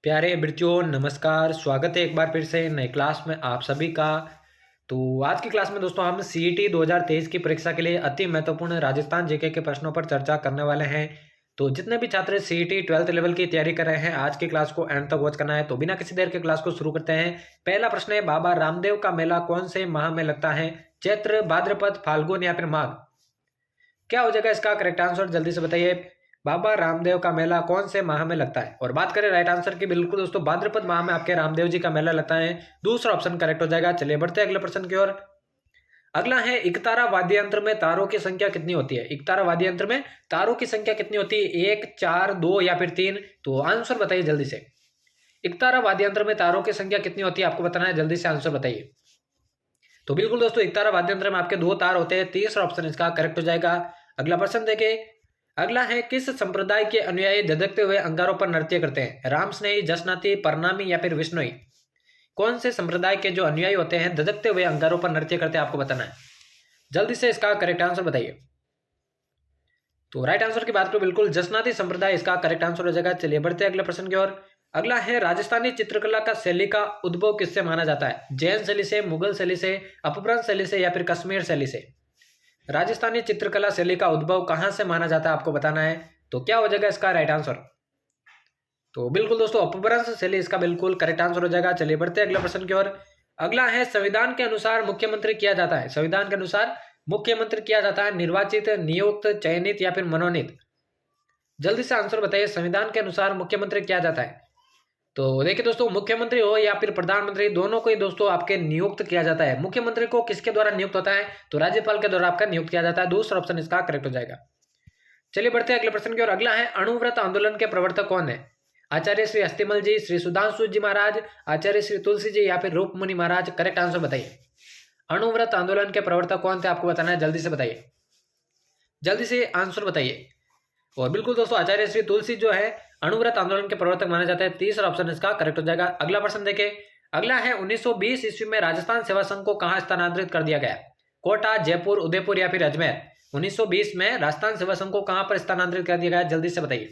प्यारे विद्यार्थियों नमस्कार। स्वागत है एक बार फिर से नए क्लास में आप सभी का। तो आज की क्लास में दोस्तों हम सीईटी 2023 की परीक्षा के लिए अति महत्वपूर्ण राजस्थान जीके के प्रश्नों पर चर्चा करने वाले हैं। तो जितने भी छात्र सीईटी 12th लेवल की तैयारी कर रहे हैं आज की क्लास को एंड तक वॉच करना है। तो बिना किसी देर के क्लास को शुरू करते हैं। पहला प्रश्न है, बाबा रामदेव का मेला कौन से माह में लगता है? चैत्र, भाद्रपद, फाल्गुन या फिर माघ? क्या हो जाएगा इसका करेक्ट आंसर? जल्दी से बताइए। बाबा रामदेव का मेला कौन से माह में लगता है? और बात करें राइट आंसर की, बिल्कुल दोस्तों भाद्रपद माह में आपके रामदेव जी का मेला लगता है। दूसरा ऑप्शन करेक्ट हो जाएगा। चलिए बढ़ते हैं अगले प्रश्न की ओर। अगला है, इकतारा वाद्य यंत्र में तारों की संख्या कितनी होती है? इकतारा वाद्य यंत्र में तारों की संख्या कितनी होती है? 1, 4, 2 या फिर 3? तो आंसर बताइए जल्दी से। इकतारा वाद्य यंत्र में तारों की संख्या कितनी होती है आपको बताना है, जल्दी से आंसर बताइए। तो बिल्कुल दोस्तों इकतारा वाद्य यंत्र में आपके 2 तार होते हैं। तीसरा ऑप्शन इसका करेक्ट हो जाएगा। अगला प्रश्न देखें। अगला है, किस संप्रदाय के अनुयायी धधकते हुए अंगारों पर नृत्य करते हैं? राम स्नेही, जसनाती, परनामी या फिर विष्णुई? कौन से संप्रदाय के जो अनुयायी होते हैं धधकते हुए अंगारों पर नृत्य करते हैं आपको बताना है। जल्दी से इसका करेक्ट आंसर बताइए। तो राइट आंसर की बात करो, बिल्कुल जसनाती संप्रदाय इसका करेक्ट आंसर हो जाएगा। चलिए बढ़ते हैं अगले प्रश्न की ओर। अगला है, राजस्थानी चित्रकला का शैली का उद्भव किससे माना जाता है? जैन शैली से, मुगल शैली से, अपभ्रंश शैली से या फिर कश्मीर शैली से? राजस्थानी चित्रकला शैली का उद्भव कहां से माना जाता है आपको बताना है। तो क्या हो जाएगा इसका राइट आंसर? तो बिल्कुल दोस्तों अपभ्रंश शैली इसका बिल्कुल करेक्ट आंसर हो जाएगा। चलिए बढ़ते हैं अगले प्रश्न की ओर। अगला है, संविधान के अनुसार मुख्यमंत्री किया जाता है? संविधान के अनुसार मुख्यमंत्री किया जाता है निर्वाचित, नियुक्त, चयनित या फिर मनोनीत? जल्दी से आंसर बताइए। संविधान के अनुसार मुख्यमंत्री किया जाता है, तो देखिए दोस्तों मुख्यमंत्री हो या फिर प्रधानमंत्री दोनों को ही दोस्तों आपके नियुक्त किया जाता है। मुख्यमंत्री को किसके द्वारा नियुक्त होता है? तो राज्यपाल के द्वारा आपका नियुक्त किया जाता है। दूसरा ऑप्शन इसका करेक्ट हो जाएगा। चलिए बढ़ते हैं अगले प्रश्न की ओर। अगला है, अणुव्रत आंदोलन के प्रवर्तक कौन है? आचार्य श्री अस्थिमल जी, श्री सुधांशु जी महाराज, आचार्य श्री तुलसी जी या फिर रूपमुनि महाराज? करेक्ट आंसर बताइए। अणुव्रत आंदोलन के प्रवर्तक कौन थे आपको बताना है, जल्दी से बताइए। जल्दी से आंसर बताइए। और बिल्कुल दोस्तों आचार्य श्री तुलसी जो है अणुव्रत आंदोलन के प्रवर्तक माने जाते हैं। तीसरा ऑप्शन इसका करेक्ट हो जाएगा। अगला प्रश्न देखें। अगला है, 1920 ईस्वी में राजस्थान सेवा संघ को कहां स्थानांतरित कर दिया गया? कोटा, जयपुर, उदयपुर या फिर अजमेर? 1920 में राजस्थान सेवा संघ को कहां पर स्थानांतरित कर दिया गया, जल्दी से बताइए।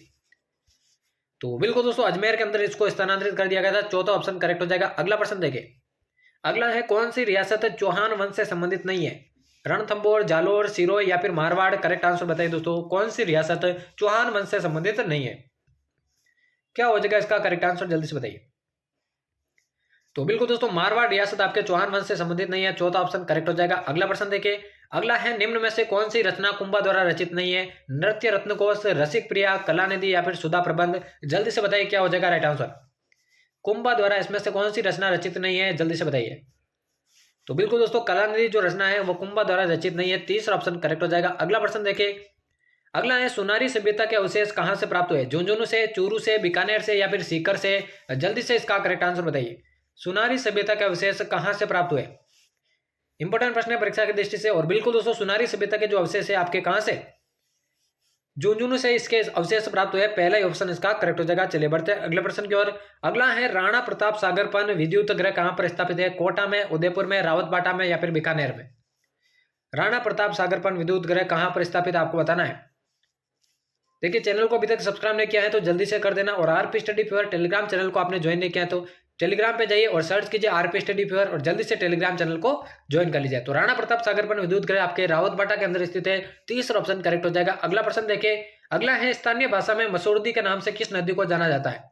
तो बिल्कुल दोस्तों अजमेर के अंदर इसको स्थानांतरित कर दिया गया था। चौथा ऑप्शन करेक्ट हो जाएगा। अगला प्रश्न देखिए। अगला है, कौन सी रियासत चौहान वंश से संबंधित नहीं है? रणथंबोर, जालोर, सिरोही या फिर मारवाड़? करेक्ट आंसर बताइए दोस्तों। कौन सी रियासत चौहान वंश से संबंधित नहीं है? क्या हो जाएगा इसका करेक्ट आंसर, जल्दी से बताइए। तो बिल्कुल दोस्तों मारवाड़ रियासत आपके चौहान वंश से संबंधित नहीं है। चौथा ऑप्शन करेक्ट हो जाएगा। अगला प्रश्न देखिए। अगला है, निम्न में से कौन सी रचना कुंभा द्वारा रचित नहीं है? नृत्य रत्नकोश, रसिक प्रिया, कलानिधि या फिर सुधा प्रबंध? जल्दी से बताइए क्या हो जाएगा राइट आंसर। कुंभा द्वारा इसमें से कौन सी रचना रचित नहीं है, जल्दी से बताइए। तो बिल्कुल दोस्तों कलानिधि जो रचना है वो कुंभा द्वारा रचित नहीं है। तीसरा ऑप्शन करेक्ट हो जाएगा। अगला प्रश्न देखिए। अगला है, सुनारी सभ्यता के अवशेष कहां से प्राप्त हुए? झुंझुनू से, चूरू से, बीकानेर से या फिर सीकर से? जल्दी से इसका करेक्ट आंसर बताइए। सुनारी सभ्यता के अवशेष कहां से प्राप्त हुए? इंपॉर्टेंट प्रश्न है परीक्षा की दृष्टि से। और बिल्कुल दोस्तों सुनारी सभ्यता के जो अवशेष है आपके कहां से? झुंझुनू से इसके अवशेष प्राप्त हुए। पहला ही ऑप्शन इसका करेक्ट हो जाएगा। चलिए बढ़ते हैं अगले प्रश्न की ओर। अगला है, राणा प्रताप सागर पन विद्युत ग्रह कहां पर स्थापित है? कोटा में, उदयपुर में, रावतबाटा में या फिर बीकानेर में? राणा प्रताप सागर पन विद्युत ग्रह कहां पर स्थापित आपको बताना है। देखिए चैनल को अभी तक सब्सक्राइब नहीं किया है तो जल्दी से कर देना। और RP study fever Telegram channel को आपने ज्वाइन नहीं किया है तो टेलीग्राम पे जाइए और सर्च कीजिए आरपी स्टडी फीवर और जल्दी से टेलीग्राम चैनल को ज्वाइन कर लीजिए। तो राणा प्रताप सागर पर विद्युत ग्रह आपके रावतबाटा के अंदर स्थित है। तीसरा ऑप्शन करेक्ट हो जाएगा। अगला प्रश्न देखिए। अगला है, स्थानीय भाषा में मसूरदी के नाम से किस नदी को जाना जाता है?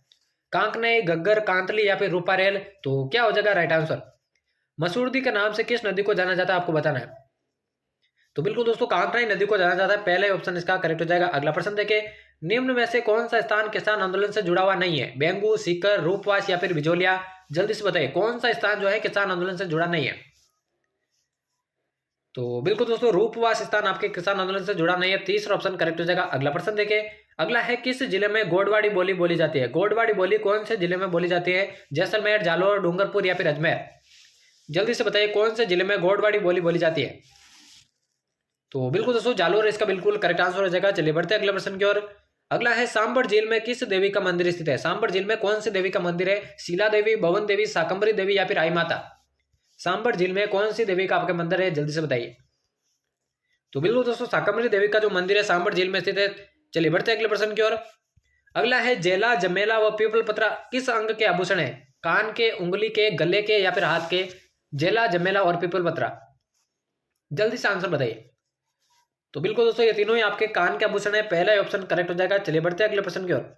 कांकने, गग्गर, कांतली या फिर रूपारेल? तो क्या हो जाएगा राइट आंसर। मसूरदी के नाम से किस नदी को जाना जाता है आपको बताना है। तो बिल्कुल दोस्तों कांकनाई नदी को जाना जाता है। पहले ऑप्शन इसका करेक्ट हो जाएगा। अगला प्रश्न देखिए। निम्न में से कौन सा स्थान किसान आंदोलन से जुड़ा हुआ नहीं है? बेंगू, सीकर, रूपवास या फिर बिजोलिया? जल्दी से बताइए कौन सा स्थान जो है किसान आंदोलन से जुड़ा नहीं है। तो बिल्कुल दोस्तों रूपवास स्थान आपके किसान आंदोलन से जुड़ा नहीं है। तीसरा ऑप्शन करेक्ट हो जाएगा। अगला प्रश्न देखिए। अगला है, किस जिले में गोडवाड़ी बोली बोली जाती है? गोडवाड़ी बोली कौन से जिले में बोली जाती है? जैसलमेर, जालोर, डूंगरपुर या फिर अजमेर? जल्दी से बताइए कौन से जिले में गोडवाड़ी बोली बोली जाती है। तो बिल्कुल दोस्तों जालोर इसका बिल्कुल करेक्ट आंसर हो जाएगा। चलिए बढ़ते हैं अगले प्रश्न की ओर। अगला है, सांबर झील में किस देवी का मंदिर स्थित है? सांबर झील में कौन सी देवी का मंदिर है? शीला देवी, भवन देवी, शाकंभरी देवी या फिर आई माता? सांबर झील में कौन सी देवी का आपका मंदिर है, जल्दी से बताइए। तो बिल्कुल दोस्तों शाकंभरी देवी का जो मंदिर है सांबर झील में स्थित है। चलिए बढ़ते हैं अगले प्रश्न की ओर। अगला है जेला, जमेला व पीपल पत्रा किस अंग के आभूषण है? कान के, उंगली के, गले के या फिर हाथ के? जेला, जमेला और पीपल पत्रा, जल्दी से आंसर बताइए। तो बिल्कुल दोस्तों ये तीनों ही आपके कान के आभूषण है, पहला ऑप्शन करेक्ट हो जाएगा। चलिए बढ़ते हैं अगले प्रश्न की ओर।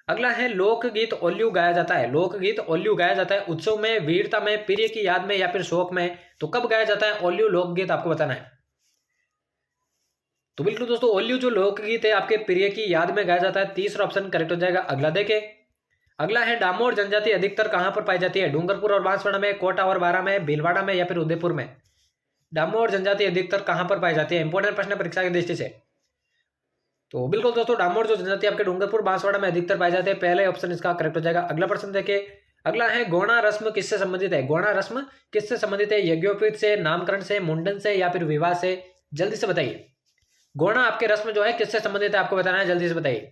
अगला है लोकगीत ओल्यू गाया जाता है। लोकगीत ओल्यू गाया जाता है उत्सव में, वीरता में, प्रिय की याद में या फिर शोक में? तो कब गाया जाता है ओल्यू लोकगीत, आपको बताना है। तो बिल्कुल दोस्तों ओल्यू जो लोकगीत है आपके प्रिय की याद में गाया जाता है, तीसरा ऑप्शन करेक्ट हो जाएगा। अगला देखें, अगला है डामोर जनजाति अधिकतर कहां पर पाई जाती है? डूंगरपुर और बांसवाड़ा में, कोटा और बारां में, भीलवाड़ा में या फिर उदयपुर में? डामोर जनजाति अधिकतर कहां पर पाई जाती है? इंपॉर्टेंट प्रश्न परीक्षा की दृष्टि से। तो बिल्कुल दोस्तों डामोर जो जनजाति आपके डूंगरपुर बांसवाड़ा में अधिकतर पाई जाते हैं, पहले ऑप्शन इसका करेक्ट हो जाएगा। अगला प्रश्न देखिए, अगला है गौणा रस्म किससे संबंधित है? गौणा रस्म किससे संबंधित है? यज्ञोपवीत से, नामकरण से, मुंडन से या फिर विवाह से? जल्दी से बताइए। गौणा आपके रस्म जो है किससे संबंधित है, आपको बताना है, जल्दी से बताइए।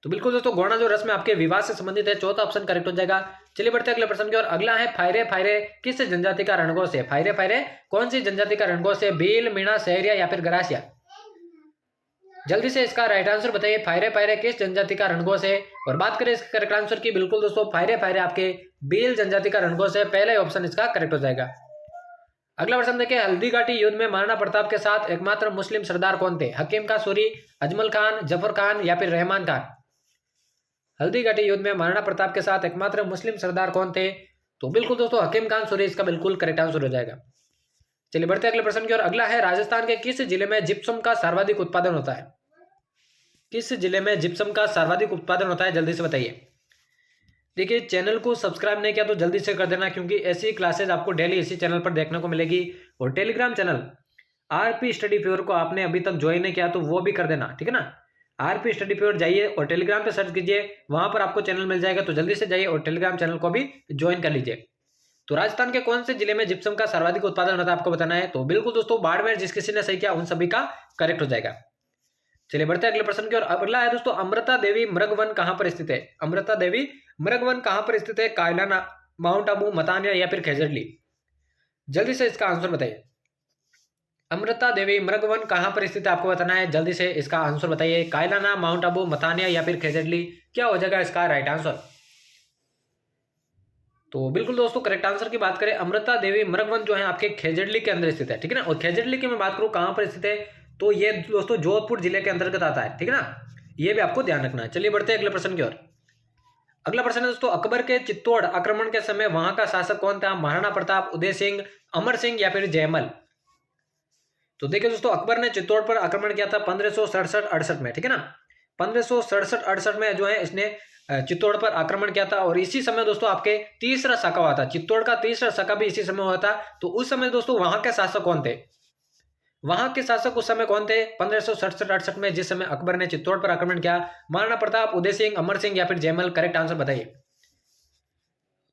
तो बिल्कुल दोस्तों गौणा जो रस्म आपके विवाह से संबंधित है, चौथा ऑप्शन करेक्ट हो जाएगा। चलिए बढ़ते हैं अगले प्रश्न की ओर। अगला है फायरे फायरे किस जनजाति का रणघोष है? फायरे फायरे कौन सी जनजाति का रणघोष है? भील, मीणा, सहरिया या फिर गरासिया? जल्दी से इसका राइट आंसर बताइए। फायरे फायरे किस जनजाति का रणघोष है? और बात करें इसके करेक्ट आंसर की, बिल्कुल दोस्तों फायरे फायरे आपके भील जनजाति का रणघोष है, पहला ऑप्शन इसका करेक्ट हो जाएगा। अगला प्रश्न देखिए, हल्दी घाटी युद्ध में महाराणा प्रताप के साथ एकमात्र मुस्लिम सरदार कौन थे? हकीम का सूरी, अजमल खान, जफर खान या फिर रहमान खान? हल्दी घाटी युद्ध में महाराणा प्रताप के साथ एकमात्र मुस्लिम सरदार कौन थे? तो बिल्कुल दोस्तों हकीम खान सूरी इसका बिल्कुल करेक्ट आंसर हो जाएगा। चलिए बढ़ते हैं अगले प्रश्न की ओर। अगला है राजस्थान के किस जिले में जिप्सम का सर्वाधिक उत्पादन होता है? किस जिले में जिप्सम का सर्वाधिक उत्पादन होता है, जल्दी से बताइए। देखिए चैनल को सब्सक्राइब नहीं किया तो जल्दी से कर देना, क्योंकि ऐसी क्लासेज आपको डेली इसी चैनल पर देखने को मिलेगी। और Telegram channel RP study pure को आपने अभी तक ज्वाइन नहीं किया तो वो भी कर देना, ठीक है ना। आरपी स्टडी प्योर जाइए और टेलीग्राम पे सर्च कीजिए, वहां पर आपको चैनल मिल जाएगा, तो जल्दी से जाइए और टेलीग्राम चैनल को भी ज्वाइन कर लीजिए। तो राजस्थान के कौन से जिले में जिप्सम का सर्वाधिक उत्पादन होता है, आपको बताना है। तो बिल्कुल दोस्तों बाड़मेर, जिस किसी ने सही किया उन सभी का करेक्ट हो जाएगा। चलिए बढ़ते हैं अगले प्रश्न की ओर। अगला है दोस्तों अमृता देवी मृगवन कहां पर स्थित है? अमृता देवी मृगवन कहां पर स्थित है? कायलाना, माउंट आबू, मतानिया या फिर खेजड़ली? जल्दी से इसका आंसर बताइए। अमृता देवी मृगवन कहां पर स्थित है, आपको बताना है, जल्दी से इसका आंसर बताइए। कायलाना, माउंट आबू, मतानिया या फिर खेजड़ली? क्या हो जाएगा इसका राइट आंसर? तो बिल्कुल दोस्तों करेक्ट आंसर की बात करें, अमृता देवी मृगवन जो है आपके खेजड़ली के अंदर स्थित है, ठीक है ना। और खेजड़ली की मैं बात करूं कहां पर स्थित है, तो ये दोस्तों जोधपुर जिले के अंतर्गत आता है, ठीक है ना, ये भी आपको ध्यान रखना है। चलिए बढ़ते हैं अगले प्रश्न की ओर। अगला प्रश्न है दोस्तों अकबर के चित्तौड़ आक्रमण के समय वहां का शासक कौन था? महाराणा प्रताप, उदय सिंह, अमर सिंह या फिर जयमल? तो देखिए दोस्तों अकबर ने चित्तौड़ पर आक्रमण किया था 1567-68 में, ठीक है ना। 1567-68 में जो है इसने चित्तौड़ पर आक्रमण किया था। और इसी समय दोस्तों आपके तीसरा साका हुआ था, चित्तौड़ का तीसरा साका भी इसी समय हुआ था। तो उस समय दोस्तों वहां के शासक कौन थे? वहां के शासक उस समय कौन थे 1567-68 में, जिस समय अकबर ने चित्तौड़ पर आक्रमण किया? महाराणा प्रताप, उदय सिंह, अमर सिंह या फिर जयमल? करेक्ट आंसर बताइए।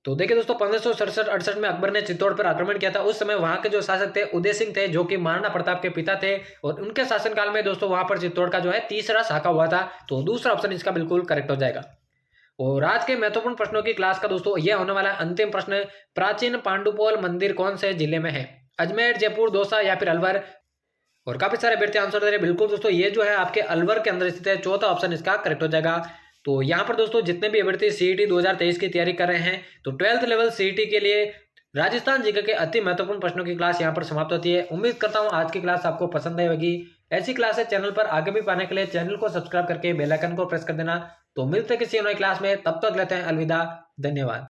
तो देखिए दोस्तों 1567-68 में अकबर ने चित्तौड़ पर आक्रमण किया था। उस समय वहां के जो शासक थे उदय सिंह थे, जो कि महाराणा प्रताप के पिता थे। और उनके शासनकाल में दोस्तों वहां पर चित्तौड़ का जो है तीसरा शाखा हुआ था। तो दूसरा ऑप्शन इसका बिल्कुल करेक्ट हो जाएगा। और आज के महत्वपूर्ण प्रश्नों की क्लास का दोस्तों यह होने वाला अंतिम प्रश्न, प्राचीन पांडुपोल मंदिर कौन से जिले में है? अजमेर, जयपुर, दौसा या फिर अलवर? और काफी सारे अभ्यर्थी आंसर दे रहे हैं। बिल्कुल दोस्तों ये जो है आपके अलवर के अंदर स्थित है, चौथा ऑप्शन इसका करेक्ट हो जाएगा। तो यहाँ पर दोस्तों जितने भी अभ्यर्थी सीईटी 2023 की तैयारी कर रहे हैं, तो 12th लेवल सीईटी के लिए राजस्थान जीके के अति महत्वपूर्ण प्रश्नों की क्लास यहाँ पर समाप्त होती है। उम्मीद करता हूँ आज की क्लास आपको पसंद आई होगी। ऐसी क्लासेस चैनल पर आगे भी पाने के लिए चैनल को सब्सक्राइब करके बेल आइकन को प्रेस कर देना। तो मिलते हैं किसी नई क्लास में, तब तक लेते हैं अलविदा, धन्यवाद।